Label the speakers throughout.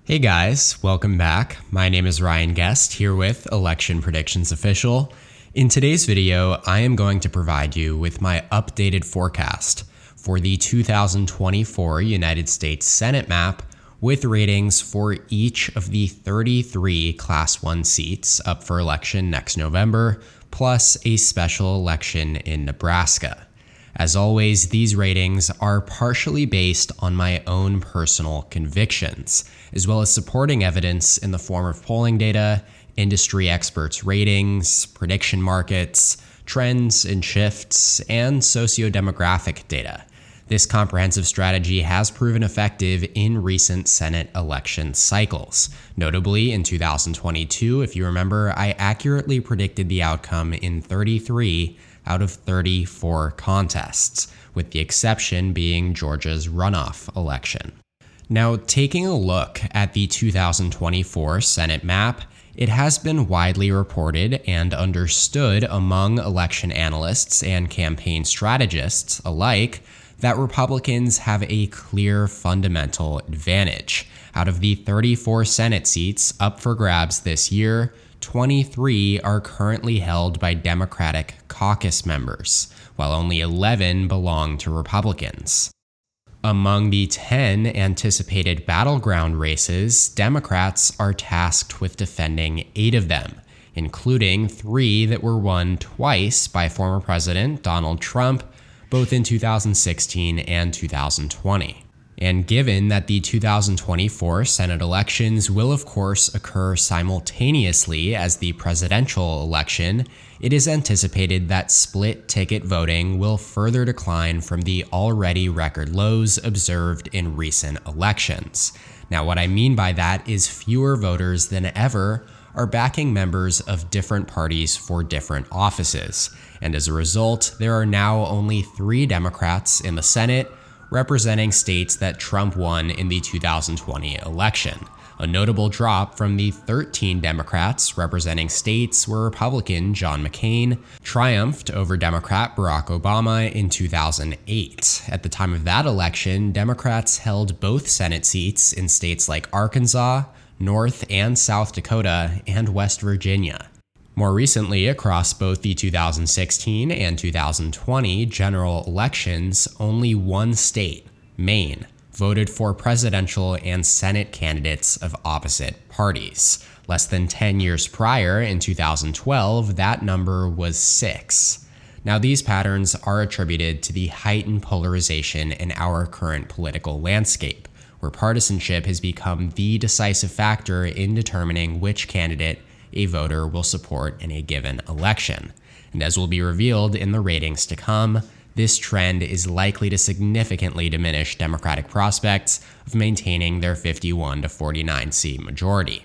Speaker 1: Hey guys, welcome back. My name is Ryan Guest, here with Election Predictions Official. In today's video, I am going to provide you with my updated forecast for the 2024 United States Senate map with ratings for each of the 33 Class 1 seats up for election next November, plus a special election in Nebraska. As always, these ratings are partially based on my own personal convictions, as well as supporting evidence in the form of polling data, industry experts' ratings, prediction markets, trends and shifts, and socio-demographic data. This comprehensive strategy has proven effective in recent Senate election cycles. Notably, in 2022, if you remember, I accurately predicted the outcome in 33 out of 34 contests, with the exception being Georgia's runoff election. Now, taking a look at the 2024 Senate map, it has been widely reported and understood among election analysts and campaign strategists alike that Republicans have a clear fundamental advantage. Out of the 34 Senate seats up for grabs this year, 23 are currently held by Democratic caucus members, while only 11 belong to Republicans. Among the 10 anticipated battleground races, Democrats are tasked with defending 8 of them, including 3 that were won twice by former President Donald Trump, both in 2016 and 2020. And given that the 2024 Senate elections will of course occur simultaneously as the presidential election, it is anticipated that split-ticket voting will further decline from the already record lows observed in recent elections. Now, what I mean by that is fewer voters than ever are backing members of different parties for different offices. And as a result, there are now only 3 Democrats in the Senate representing states that Trump won in the 2020 election, a notable drop from the 13 Democrats representing states where Republican John McCain triumphed over Democrat Barack Obama in 2008. At the time of that election, Democrats held both Senate seats in states like Arkansas, North and South Dakota, and West Virginia. More recently, across both the 2016 and 2020 general elections, only one state, Maine, voted for presidential and Senate candidates of opposite parties. Less than 10 years prior, in 2012, that number was 6. Now, these patterns are attributed to the heightened polarization in our current political landscape, where partisanship has become the decisive factor in determining which candidate a voter will support in a given election. And as will be revealed in the ratings to come, this trend is likely to significantly diminish Democratic prospects of maintaining their 51 to 49 seat majority.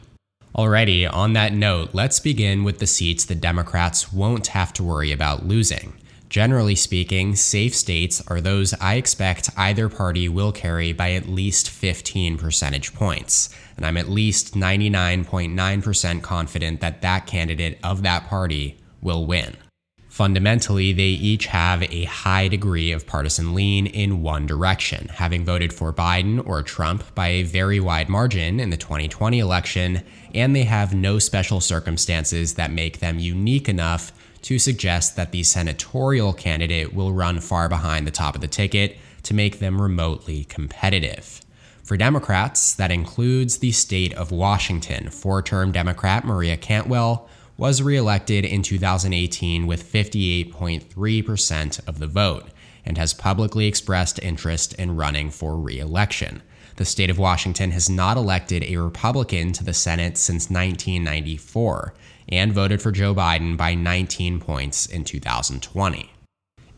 Speaker 1: Alrighty, on that note, let's begin with the seats the Democrats won't have to worry about losing. Generally speaking, safe states are those I expect either party will carry by at least 15 percentage points, and I'm at least 99.9% confident that that candidate of that party will win. Fundamentally, they each have a high degree of partisan lean in one direction, having voted for Biden or Trump by a very wide margin in the 2020 election, and they have no special circumstances that make them unique enough to suggest that the senatorial candidate will run far behind the top of the ticket to make them remotely competitive. For Democrats, that includes the state of Washington. 4-term Democrat Maria Cantwell was reelected in 2018 with 58.3% of the vote and has publicly expressed interest in running for re-election. The state of Washington has not elected a Republican to the Senate since 1994 and voted for Joe Biden by 19 points in 2020.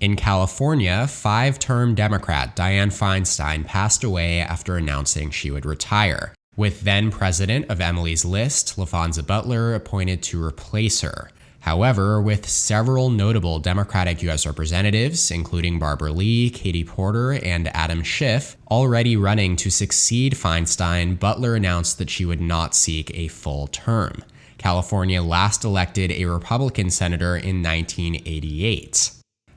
Speaker 1: In California, 5-term Democrat Dianne Feinstein passed away after announcing she would retire, with then-president of Emily's List, LaFonza Butler, appointed to replace her. However, with several notable Democratic U.S. representatives, including Barbara Lee, Katie Porter, and Adam Schiff, already running to succeed Feinstein, Butler announced that she would not seek a full term. California last elected a Republican senator in 1988.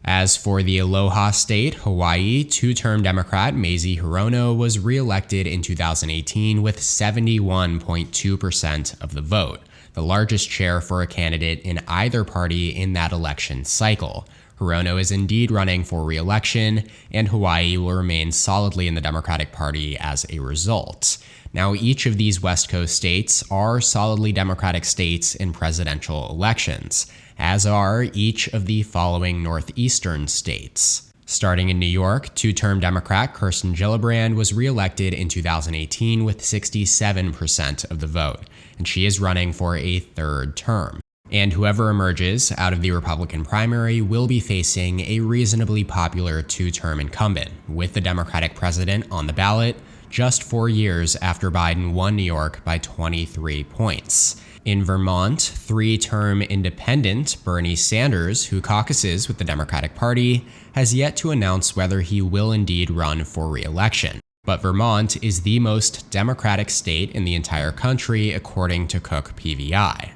Speaker 1: As for the Aloha State, Hawaii, two-term Democrat Mazie Hirono was re-elected in 2018 with 71.2% of the vote, the largest share for a candidate in either party in that election cycle. Hirono is indeed running for re-election, and Hawaii will remain solidly in the Democratic Party as a result. Now, each of these West Coast states are solidly Democratic states in presidential elections, as are each of the following Northeastern states. Starting in New York, two-term Democrat Kirsten Gillibrand was re-elected in 2018 with 67% of the vote, and she is running for a third term. And whoever emerges out of the Republican primary will be facing a reasonably popular two-term incumbent, with the Democratic president on the ballot just 4 years after Biden won New York by 23 points. In Vermont, three-term independent Bernie Sanders, who caucuses with the Democratic Party, has yet to announce whether he will indeed run for re-election. But Vermont is the most Democratic state in the entire country, according to Cook PVI.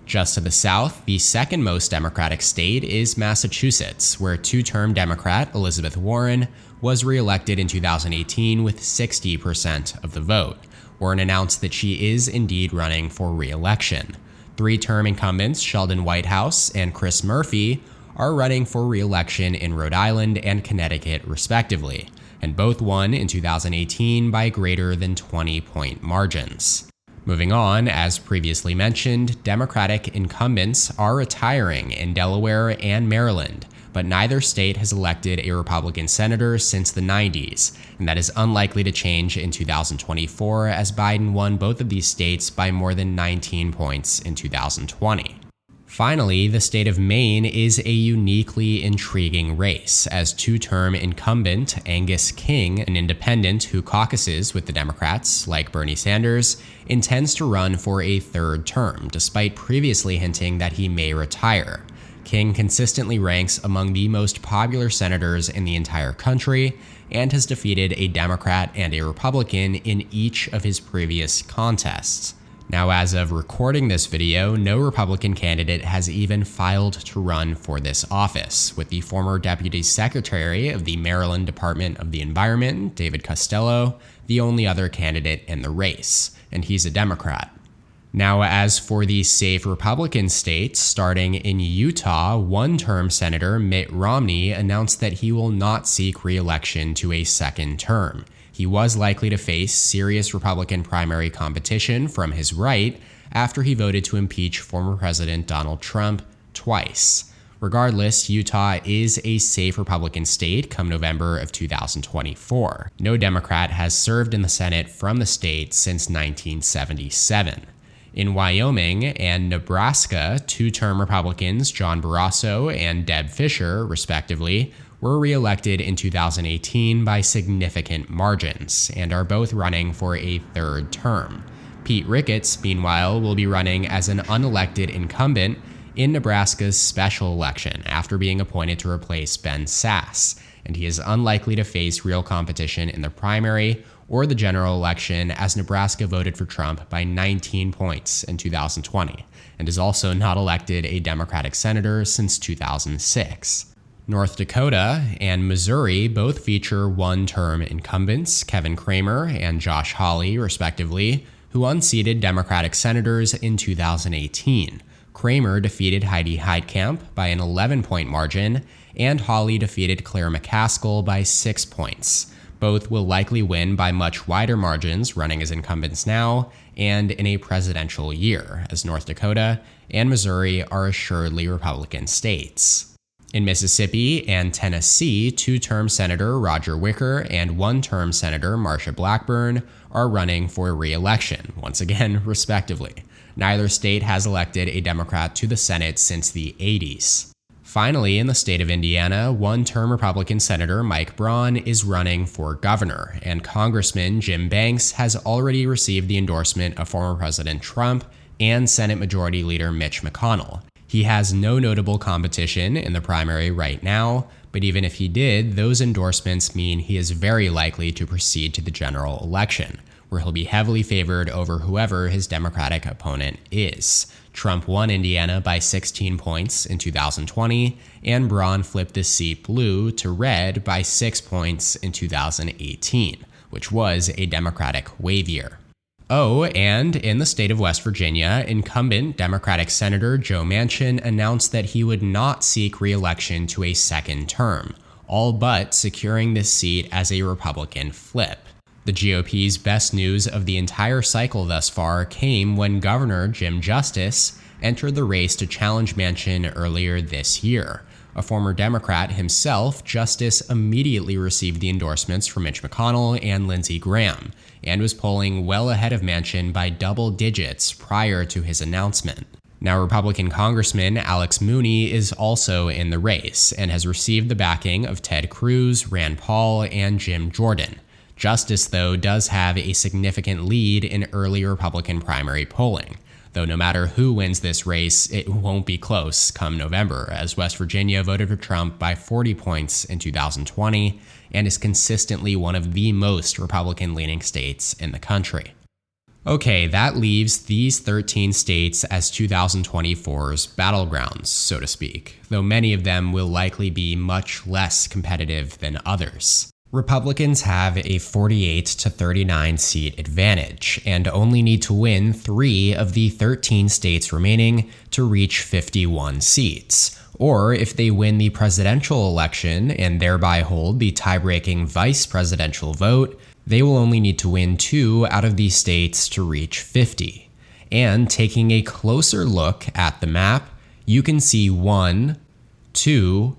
Speaker 1: Just to the south, the second most Democratic state is Massachusetts, where two-term Democrat Elizabeth Warren was re-elected in 2018 with 60% of the vote. Warren announced that she is indeed running for re-election. Three-term incumbents Sheldon Whitehouse and Chris Murphy are running for re-election in Rhode Island and Connecticut, respectively, and both won in 2018 by greater than 20-point margins. Moving on, as previously mentioned, Democratic incumbents are retiring in Delaware and Maryland, but neither state has elected a Republican senator since the 90s, and that is unlikely to change in 2024 as Biden won both of these states by more than 19 points in 2020. Finally, the state of Maine is a uniquely intriguing race, as two-term incumbent Angus King, an independent who caucuses with the Democrats, like Bernie Sanders, intends to run for a third term, despite previously hinting that he may retire. King consistently ranks among the most popular senators in the entire country and has defeated a Democrat and a Republican in each of his previous contests. Now, as of recording this video, no Republican candidate has even filed to run for this office, with the former Deputy Secretary of the Maryland Department of the Environment, David Costello, the only other candidate in the race, and he's a Democrat. Now, as for the safe Republican states, starting in Utah, one-term Senator Mitt Romney announced that he will not seek re-election to a second term. He was likely to face serious Republican primary competition from his right after he voted to impeach former President Donald Trump twice. Regardless, Utah is a safe Republican state come November of 2024. No Democrat has served in the Senate from the state since 1977. In Wyoming and Nebraska, two-term Republicans John Barrasso and Deb Fischer, respectively, were re-elected in 2018 by significant margins and are both running for a third term. Pete Ricketts, meanwhile, will be running as an unelected incumbent in Nebraska's special election after being appointed to replace Ben Sasse, and he is unlikely to face real competition in the primary or the general election as Nebraska voted for Trump by 19 points in 2020 and has also not elected a Democratic senator since 2006. North Dakota and Missouri both feature one-term incumbents, Kevin Cramer and Josh Hawley, respectively, who unseated Democratic senators in 2018. Cramer defeated Heidi Heitkamp by an 11-point margin, and Hawley defeated Claire McCaskill by 6 points. Both will likely win by much wider margins running as incumbents now and in a presidential year, as North Dakota and Missouri are assuredly Republican states. In Mississippi and Tennessee, two-term Senator Roger Wicker and one-term Senator Marsha Blackburn are running for re-election, once again, respectively. Neither state has elected a Democrat to the Senate since the 80s. Finally, in the state of Indiana, one-term Republican Senator Mike Braun is running for governor, and Congressman Jim Banks has already received the endorsement of former President Trump and Senate Majority Leader Mitch McConnell. He has no notable competition in the primary right now, but even if he did, those endorsements mean he is very likely to proceed to the general election, where he'll be heavily favored over whoever his Democratic opponent is. Trump won Indiana by 16 points in 2020, and Braun flipped the seat blue to red by 6 points in 2018, which was a Democratic wave year. Oh, and in the state of West Virginia, incumbent Democratic Senator Joe Manchin announced that he would not seek re-election to a second term, all but securing this seat as a Republican flip. The GOP's best news of the entire cycle thus far came when Governor Jim Justice entered the race to challenge Manchin earlier this year. A former Democrat himself, Justice immediately received the endorsements from Mitch McConnell and Lindsey Graham, and was polling well ahead of Manchin by double digits prior to his announcement. Now, Republican Congressman Alex Mooney is also in the race and has received the backing of Ted Cruz, Rand Paul, and Jim Jordan. Justice, though, does have a significant lead in early Republican primary polling, though no matter who wins this race, it won't be close come November, as West Virginia voted for Trump by 40 points in 2020 and is consistently one of the most Republican-leaning states in the country. Okay, that leaves these 13 states as 2024's battlegrounds, so to speak, though many of them will likely be much less competitive than others. Republicans have a 48 to 39 seat advantage and only need to win 3 of the 13 states remaining to reach 51 seats. Or if they win the presidential election and thereby hold the tie-breaking vice presidential vote, they will only need to win 2 out of these states to reach 50. And taking a closer look at the map, you can see 1, 2,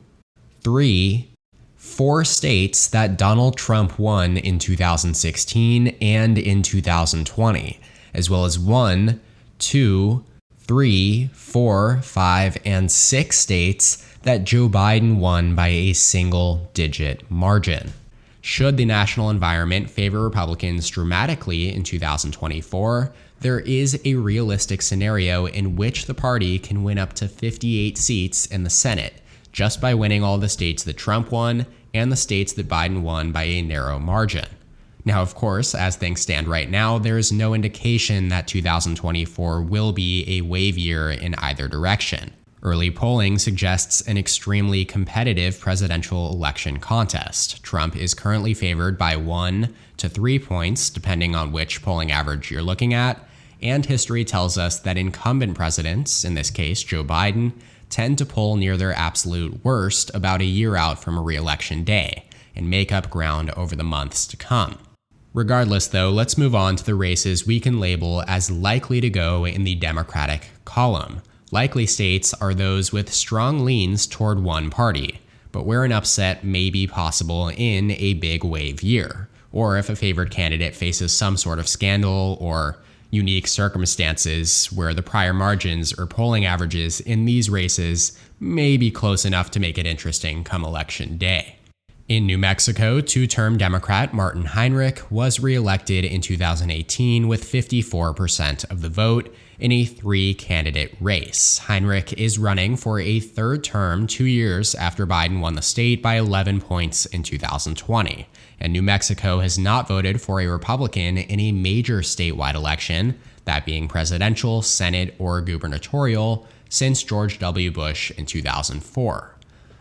Speaker 1: 3, 4 states that Donald Trump won in 2016 and in 2020, as well as 1, 2, 3, 4, 5, and 6 states that Joe Biden won by a single-digit margin. Should the national environment favor Republicans dramatically in 2024, there is a realistic scenario in which the party can win up to 58 seats in the Senate, just by winning all the states that Trump won and the states that Biden won by a narrow margin. Now, of course, as things stand right now, there is no indication that 2024 will be a wave year in either direction. Early polling suggests an extremely competitive presidential election contest. Trump is currently favored by 1 to 3 points, depending on which polling average you're looking at, and history tells us that incumbent presidents, in this case Joe Biden, tend to poll near their absolute worst about a year out from a re-election day and make up ground over the months to come. Regardless, though, let's move on to the races we can label as likely to go in the Democratic column. Likely states are those with strong leans toward one party, but where an upset may be possible in a big wave year, or if a favored candidate faces some sort of scandal or unique circumstances where the prior margins or polling averages in these races may be close enough to make it interesting come election day. In New Mexico, 2-term Democrat Martin Heinrich was reelected in 2018 with 54% of the vote in a 3-candidate race. Heinrich is running for a 3rd term 2 years after Biden won the state by 11 points in 2020. And New Mexico has not voted for a Republican in a major statewide election, that being presidential, Senate, or gubernatorial, since George W. Bush in 2004.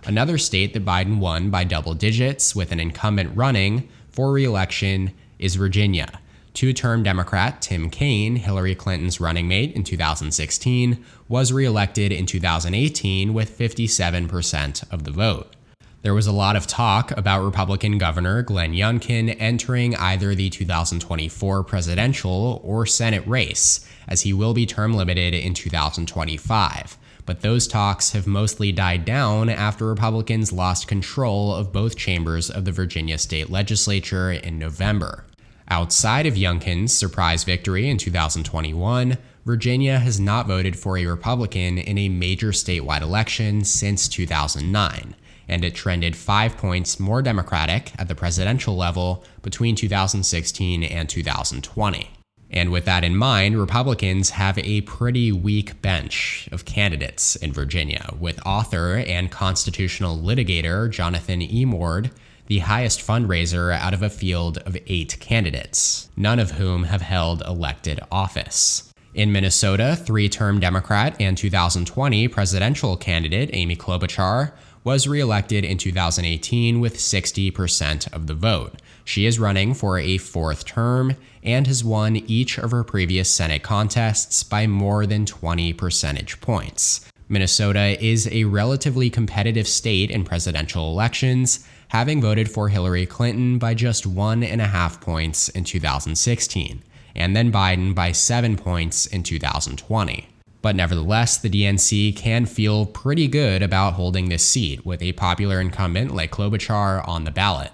Speaker 1: Another state that Biden won by double digits with an incumbent running for re-election is Virginia. 2-term Democrat Tim Kaine, Hillary Clinton's running mate in 2016, was re-elected in 2018 with 57% of the vote. There was a lot of talk about Republican Governor Glenn Youngkin entering either the 2024 presidential or Senate race, as he will be term limited in 2025. But those talks have mostly died down after Republicans lost control of both chambers of the Virginia state legislature in November. Outside of Youngkin's surprise victory in 2021, Virginia has not voted for a Republican in a major statewide election since 2009, and it trended 5 points more Democratic at the presidential level between 2016 and 2020. And with that in mind, Republicans have a pretty weak bench of candidates in Virginia, with author and constitutional litigator Jonathan E. Mord the highest fundraiser out of a field of 8 candidates, none of whom have held elected office. In Minnesota, three-term Democrat and 2020 presidential candidate Amy Klobuchar was reelected in 2018 with 60% of the vote. She is running for a fourth term and has won each of her previous Senate contests by more than 20 percentage points. Minnesota is a relatively competitive state in presidential elections, having voted for Hillary Clinton by just 1.5 points in 2016, and then Biden by 7 points in 2020. But nevertheless, the DNC can feel pretty good about holding this seat with a popular incumbent like Klobuchar on the ballot.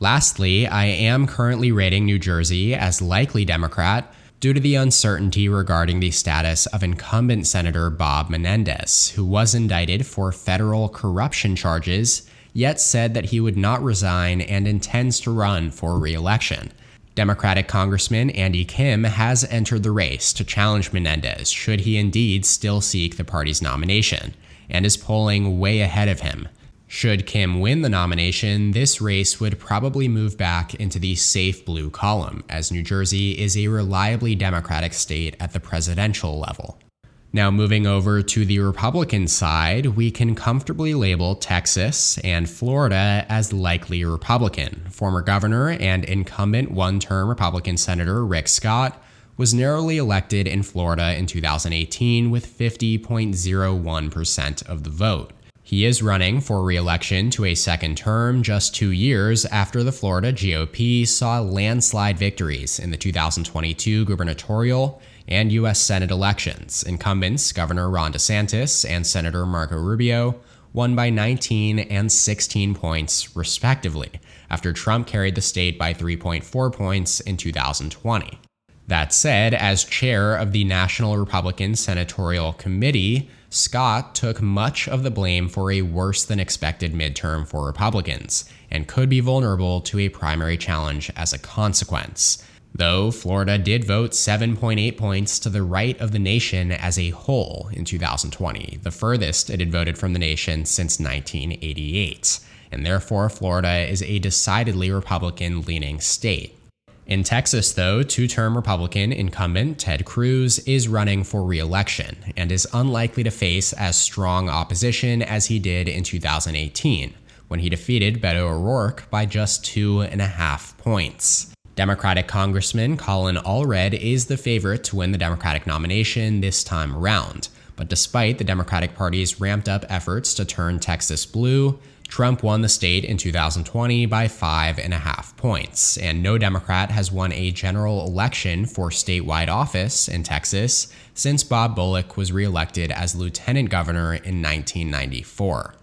Speaker 1: Lastly, I am currently rating New Jersey as likely Democrat due to the uncertainty regarding the status of incumbent Senator Bob Menendez, who was indicted for federal corruption charges, yet said that he would not resign and intends to run for re-election. Democratic Congressman Andy Kim has entered the race to challenge Menendez should he indeed still seek the party's nomination, and is polling way ahead of him. Should Kim win the nomination, this race would probably move back into the safe blue column, as New Jersey is a reliably Democratic state at the presidential level. Now moving over to the Republican side, we can comfortably label Texas and Florida as likely Republican. Former governor and incumbent one-term Republican Senator Rick Scott was narrowly elected in Florida in 2018 with 50.01% of the vote. He is running for re-election to a second term just 2 years after the Florida GOP saw landslide victories in the 2022 gubernatorial and U.S. Senate elections. Incumbents Governor Ron DeSantis and Senator Marco Rubio won by 19 and 16 points, respectively, after Trump carried the state by 3.4 points in 2020. That said, as chair of the National Republican Senatorial Committee, Scott took much of the blame for a worse-than-expected midterm for Republicans, and could be vulnerable to a primary challenge as a consequence. Though Florida did vote 7.8 points to the right of the nation as a whole in 2020, the furthest it had voted from the nation since 1988, and therefore Florida is a decidedly Republican-leaning state. In Texas, though, two-term Republican incumbent Ted Cruz is running for re-election and is unlikely to face as strong opposition as he did in 2018, when he defeated Beto O'Rourke by just 2.5 points. Democratic Congressman Colin Allred is the favorite to win the Democratic nomination this time around, but despite the Democratic Party's ramped-up efforts to turn Texas blue, Trump won the state in 2020 by 5.5 points, and no Democrat has won a general election for statewide office in Texas since Bob Bullock was reelected as lieutenant governor in 1994.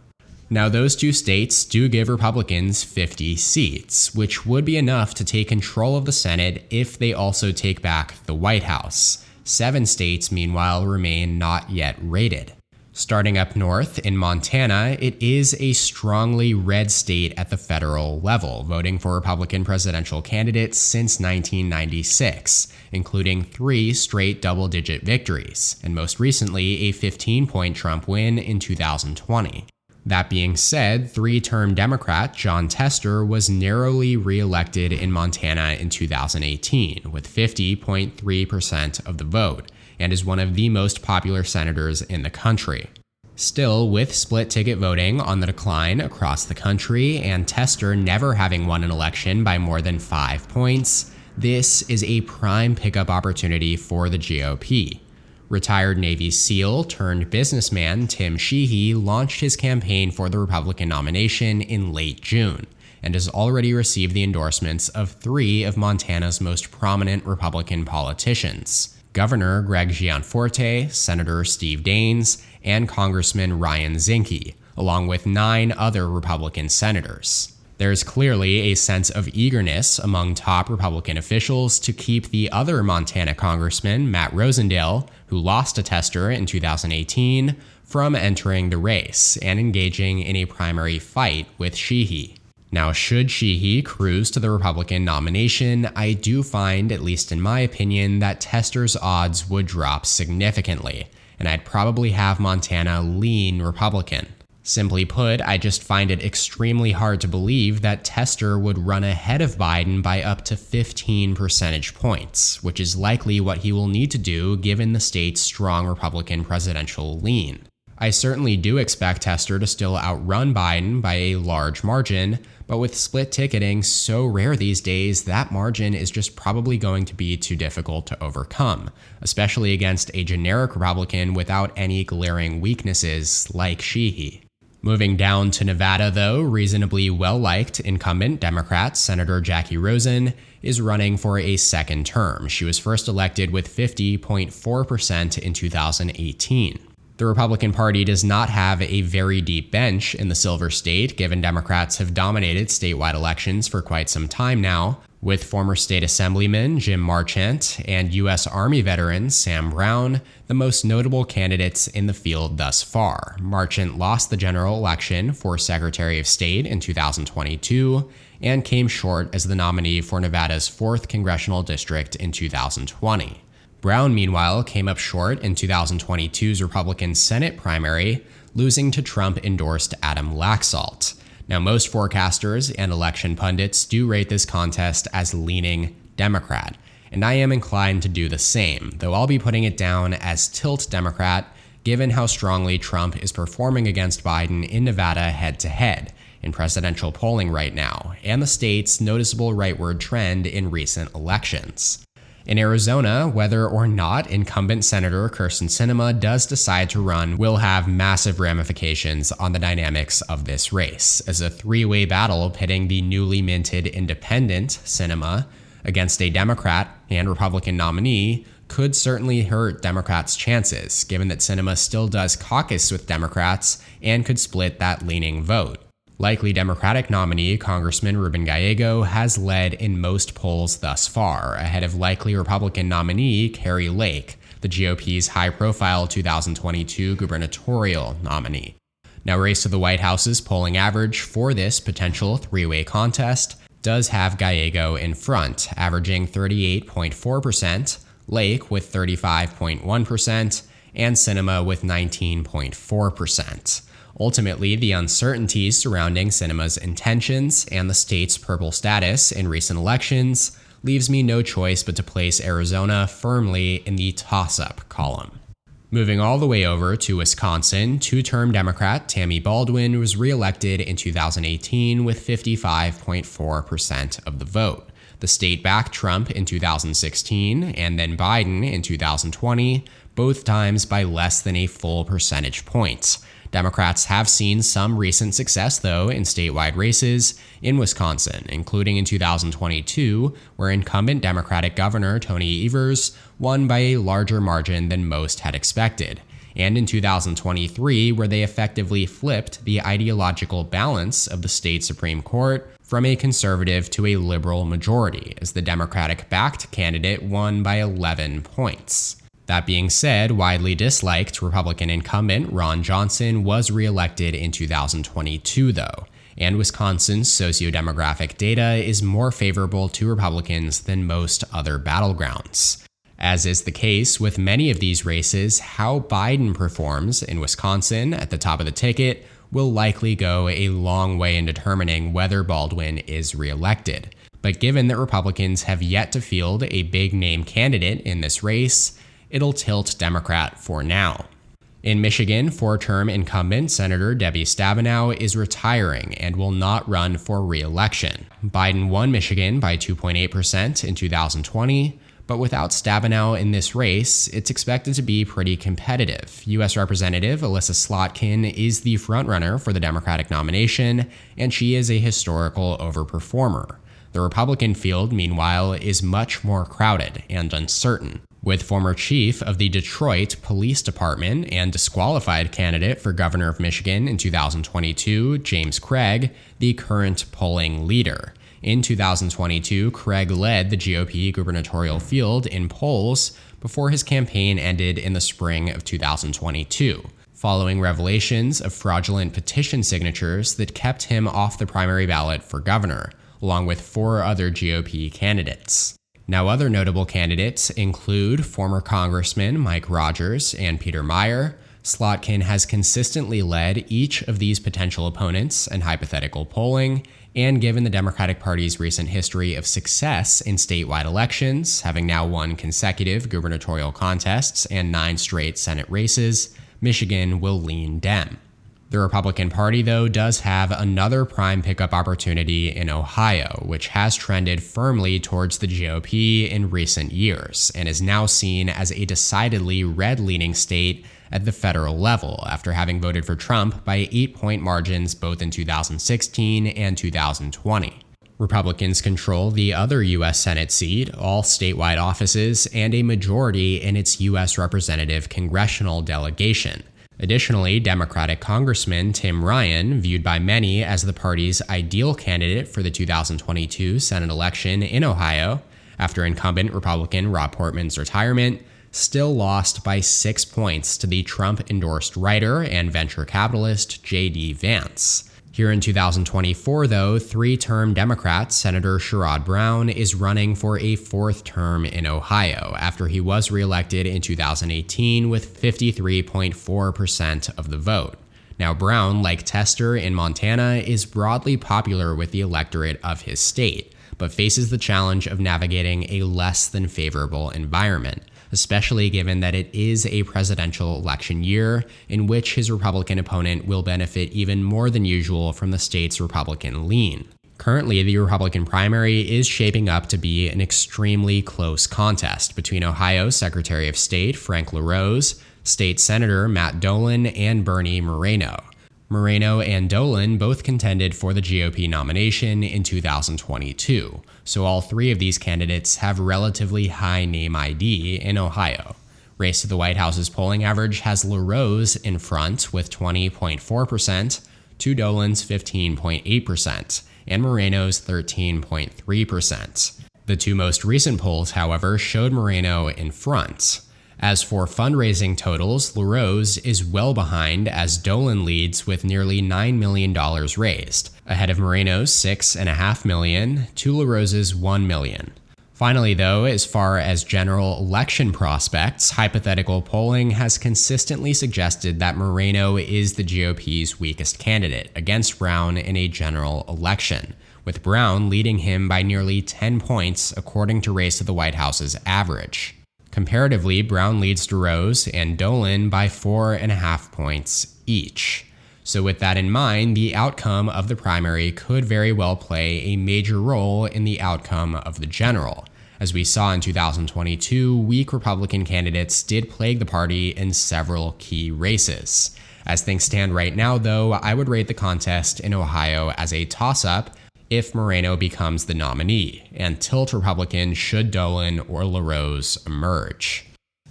Speaker 1: Now, those two states do give Republicans 50 seats, which would be enough to take control of the Senate if they also take back the White House. 7 states, meanwhile, remain not yet rated. Starting up north, in Montana, it is a strongly red state at the federal level, voting for Republican presidential candidates since 1996, including 3 straight double-digit victories, and most recently a 15-point Trump win in 2020. That being said, 3-term Democrat John Tester was narrowly re-elected in Montana in 2018 with 50.3% of the vote, and is one of the most popular senators in the country. Still, with split-ticket voting on the decline across the country and Tester never having won an election by more than 5 points, this is a prime pickup opportunity for the GOP. Retired Navy SEAL turned businessman Tim Sheehy launched his campaign for the Republican nomination in late June, and has already received the endorsements of 3 of Montana's most prominent Republican politicians: Governor Greg Gianforte, Senator Steve Daines, and Congressman Ryan Zinke, along with 9 other Republican senators. There is clearly a sense of eagerness among top Republican officials to keep the other Montana Congressman, Matt Rosendale, who lost to Tester in 2018, from entering the race and engaging in a primary fight with Sheehy. Now, should Sheehy cruise to the Republican nomination, I do find, at least in my opinion, that Tester's odds would drop significantly, and I'd probably have Montana lean Republican. Simply put, I just find it extremely hard to believe that Tester would run ahead of Biden by up to 15 percentage points, which is likely what he will need to do given the state's strong Republican presidential lean. I certainly do expect Tester to still outrun Biden by a large margin, but with split ticketing so rare these days, that margin is just probably going to be too difficult to overcome, especially against a generic Republican without any glaring weaknesses like Sheehy. Moving down to Nevada, though, reasonably well-liked incumbent Democrat Senator Jackie Rosen is running for a second term. She was first elected with 50.4% in 2018. The Republican Party does not have a very deep bench in the Silver State, given Democrats have dominated statewide elections for quite some time now, with former state assemblyman Jim Marchant and U.S. Army veteran Sam Brown the most notable candidates in the field thus far. Marchant lost the general election for Secretary of State in 2022 and came short as the nominee for Nevada's 4th congressional district in 2020. Brown, meanwhile, came up short in 2022's Republican Senate primary, losing to Trump-endorsed Adam Laxalt. Now, most forecasters and election pundits do rate this contest as leaning Democrat, and I am inclined to do the same, though I'll be putting it down as tilt Democrat, given how strongly Trump is performing against Biden in Nevada head-to-head in presidential polling right now, and the state's noticeable rightward trend in recent elections. In Arizona, whether or not incumbent Senator Kyrsten Sinema does decide to run will have massive ramifications on the dynamics of this race, as a three-way battle pitting the newly minted independent Sinema against a Democrat and Republican nominee could certainly hurt Democrats' chances, given that Sinema still does caucus with Democrats and could split that leaning vote. Likely Democratic nominee Congressman Ruben Gallego has led in most polls thus far, ahead of likely Republican nominee Kari Lake, the GOP's high-profile 2022 gubernatorial nominee. Now, race to the White House's polling average for this potential three-way contest does have Gallego in front, averaging 38.4%, Lake with 35.1%, and Sinema with 19.4%. Ultimately, the uncertainties surrounding Sinema's intentions and the state's purple status in recent elections leaves me no choice but to place Arizona firmly in the toss-up column. Moving all the way over to Wisconsin, two-term Democrat Tammy Baldwin was re-elected in 2018 with 55.4% of the vote. The state backed Trump in 2016 and then Biden in 2020, both times by less than a full percentage point. Democrats have seen some recent success, though, in statewide races in Wisconsin, including in 2022, where incumbent Democratic Governor Tony Evers won by a larger margin than most had expected, and in 2023, where they effectively flipped the ideological balance of the state Supreme Court from a conservative to a liberal majority, as the Democratic-backed candidate won by 11 points. That being said, widely disliked Republican incumbent Ron Johnson was re-elected in 2022, though, and Wisconsin's socio-demographic data is more favorable to Republicans than most other battlegrounds. As is the case with many of these races, how Biden performs in Wisconsin at the top of the ticket will likely go a long way in determining whether Baldwin is re-elected. But given that Republicans have yet to field a big-name candidate in this race, it'll tilt Democrat for now. In Michigan, four-term incumbent Senator Debbie Stabenow is retiring and will not run for re-election. Biden won Michigan by 2.8% in 2020, but without Stabenow in this race, it's expected to be pretty competitive. U.S. Representative Alyssa Slotkin is the frontrunner for the Democratic nomination, and she is a historical overperformer. The Republican field, meanwhile, is much more crowded and uncertain, with former chief of the Detroit Police Department and disqualified candidate for governor of Michigan in 2022, James Craig, the current polling leader. In 2022, Craig led the GOP gubernatorial field in polls before his campaign ended in the spring of 2022, following revelations of fraudulent petition signatures that kept him off the primary ballot for governor, along with four other GOP candidates. Now, other notable candidates include former Congressman Mike Rogers and Peter Meyer, Slotkin has consistently led each of these potential opponents in hypothetical polling, and given the Democratic Party's recent history of success in statewide elections, having now won consecutive gubernatorial contests and 9 straight Senate races, Michigan will lean Dem. The Republican Party, though, does have another prime pickup opportunity in Ohio, which has trended firmly towards the GOP in recent years and is now seen as a decidedly red-leaning state at the federal level after having voted for Trump by 8-point margins both in 2016 and 2020. Republicans control the other U.S. Senate seat, all statewide offices, and a majority in its U.S. representative congressional delegation. Additionally, Democratic Congressman Tim Ryan, viewed by many as the party's ideal candidate for the 2022 Senate election in Ohio, after incumbent Republican Rob Portman's retirement, still lost by 6 points to the Trump-endorsed writer and venture capitalist J.D. Vance. Here in 2024, though, 3-term Democrat Senator Sherrod Brown is running for a 4th term in Ohio after he was reelected in 2018 with 53.4% of the vote. Now, Brown, like Tester in Montana, is broadly popular with the electorate of his state, but faces the challenge of navigating a less than favorable environment, especially given that it is a presidential election year in which his Republican opponent will benefit even more than usual from the state's Republican lean. Currently, the Republican primary is shaping up to be an extremely close contest between Ohio Secretary of State Frank LaRose, State Senator Matt Dolan, and Bernie Moreno. Moreno and Dolan both contended for the GOP nomination in 2022, so all 3 of these candidates have relatively high name ID in Ohio. Race to the White House's polling average has LaRose in front with 20.4%, to Dolan's 15.8%, and Moreno's 13.3%. The 2 most recent polls, however, showed Moreno in front. As for fundraising totals, LaRose is well behind as Dolan leads with nearly $9 million raised, ahead of Moreno's $6.5 million to LaRose's $1 million. Finally, though, as far as general election prospects, hypothetical polling has consistently suggested that Moreno is the GOP's weakest candidate against Brown in a general election, with Brown leading him by nearly 10 points according to Race to the White House's average. Comparatively, Brown leads DeRose and Dolan by 4.5 points each. So with that in mind, the outcome of the primary could very well play a major role in the outcome of the general. As we saw in 2022, weak Republican candidates did plague the party in several key races. As things stand right now, though, I would rate the contest in Ohio as a toss-up if Moreno becomes the nominee, and tilt Republican should Dolan or LaRose emerge.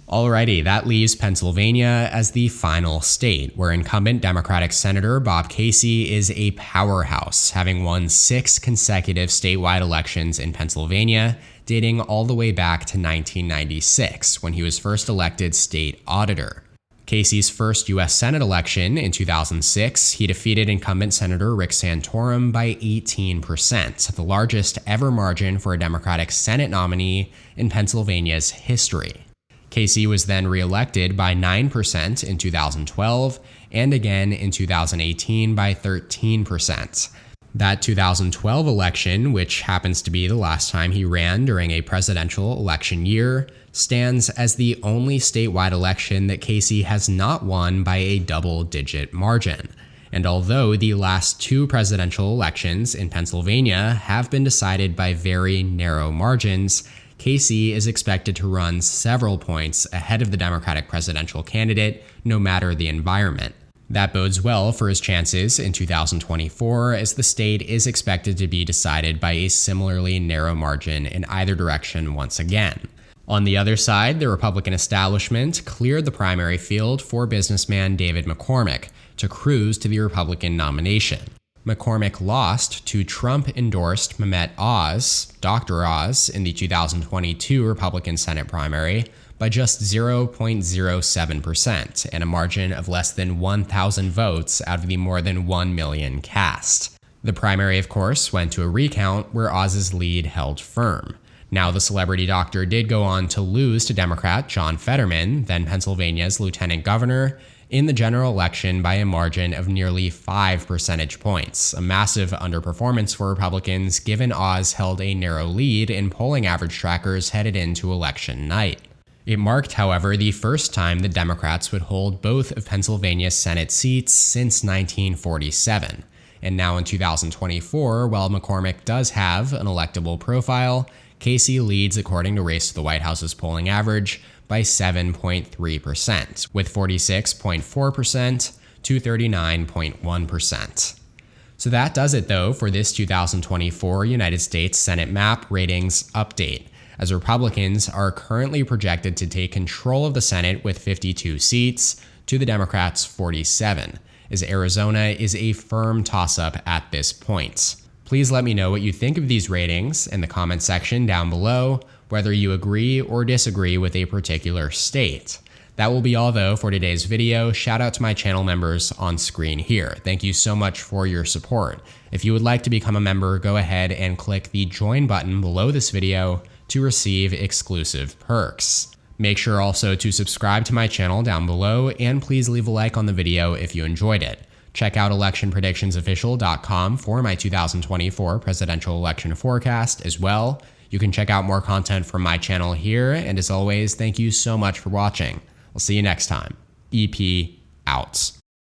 Speaker 1: Alrighty, that leaves Pennsylvania as the final state, where incumbent Democratic Senator Bob Casey is a powerhouse, having won 6 consecutive statewide elections in Pennsylvania, dating all the way back to 1996, when he was first elected state auditor. Casey's first U.S. Senate election in 2006, he defeated incumbent Senator Rick Santorum by 18%, the largest ever margin for a Democratic Senate nominee in Pennsylvania's history. Casey was then reelected by 9% in 2012, and again in 2018 by 13%. That 2012 election, which happens to be the last time he ran during a presidential election year, stands as the only statewide election that Casey has not won by a double-digit margin. And although the last 2 presidential elections in Pennsylvania have been decided by very narrow margins, Casey is expected to run several points ahead of the Democratic presidential candidate, no matter the environment. That bodes well for his chances in 2024, as the state is expected to be decided by a similarly narrow margin in either direction once again. On the other side, the Republican establishment cleared the primary field for businessman David McCormick to cruise to the Republican nomination. McCormick lost to Trump-endorsed Mehmet Oz, Dr. Oz, in the 2022 Republican Senate primary by just 0.07% and a margin of less than 1,000 votes out of the more than 1 million cast. The primary, of course, went to a recount where Oz's lead held firm. Now, the celebrity doctor did go on to lose to Democrat John Fetterman, then Pennsylvania's lieutenant governor, in the general election by a margin of nearly 5 percentage points, a massive underperformance for Republicans given Oz held a narrow lead in polling average trackers headed into election night. It marked, however, the first time the Democrats would hold both of Pennsylvania's Senate seats since 1947. And now in 2024, while McCormick does have an electable profile, Casey leads according to Race to the White House's polling average by 7.3%, with 46.4% to 39.1%. So that does it, though, for this 2024 United States Senate map ratings update, as Republicans are currently projected to take control of the Senate with 52 seats to the Democrats' 47, as Arizona is a firm toss-up at this point. Please let me know what you think of these ratings in the comment section down below, whether you agree or disagree with a particular state. That will be all, though, for today's video. Shout out to my channel members on screen here. Thank you so much for your support. If you would like to become a member, go ahead and click the join button below this video to receive exclusive perks. Make sure also to subscribe to my channel down below, and please leave a like on the video if you enjoyed it. Check out electionpredictionsofficial.com for my 2024 presidential election forecast as well. You can check out more content from my channel here, and as always, thank you so much for watching. I'll see you next time. EP out.